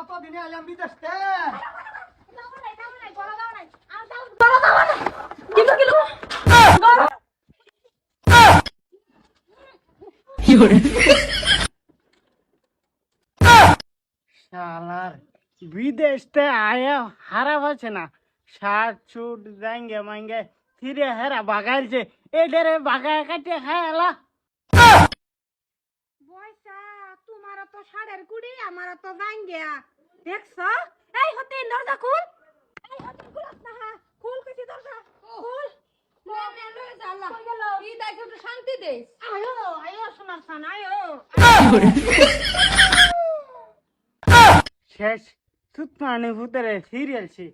কতদিনে আইলাম বিদেশ তে শালার বিদেশ তে আয়া হারা আছে না শার্ট ছুট যাएंगे मांगे फिरे हेरा बागाइलছে এডারে বাগায় কাটে খায়লা বয়সা তোমার তো সাড়ের কুড়ি আমার তো ভাঙ্গিয়া দেখছো এই হতে দরজা খুল এই হতে খুলছ না হ্যাঁ খুল কিছু দরজা খুল নে লয়ে যা আল্লাহ ই দেখো একটু শান্তি দে আয়ো আয়ো সোনার সান আয়ো শেষ সুতমানি ভূতরে সিরিয়াল ছি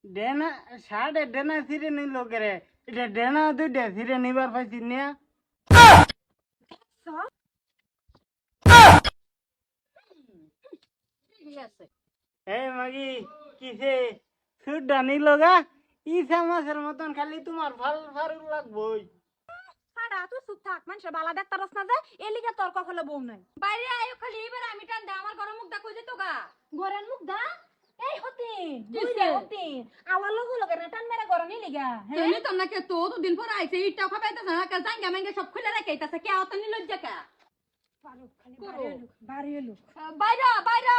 ডেনা সাড়ে ডেনা সিরে নি লোকেরে এটা ডেনা দুইটা সিরে নিবার পাইছি না ঠিক আছে এই মাগি কিসে সুডা নিলগা ইসা মাছের মতন খালি তোমার ভাল ফারুক লাগবই সাড়া তুই চুপ থাক মানুষের বালা দেখতারস না যে এলিগে তর্ক হলো বউ নাই বাইরে আয়ো খালি এবার আমি টান দে আমার ঘরের মুখ দা কই যেত গা ঘরের মুখ দা এই হতে বুঝলে হতে আওয়াল লগে টান মেরে ঘরে নি লিগা তুমি তো নাকি তো দুদিন পর আইছে ইটাও খাবাইতেছ না কা জাঙ্গা মাঙ্গা সব খুলে রাখাইতাছে কে অত নি লজ্জা কা ফারুক খালি বাড়ি এলো বাইরা বাইরা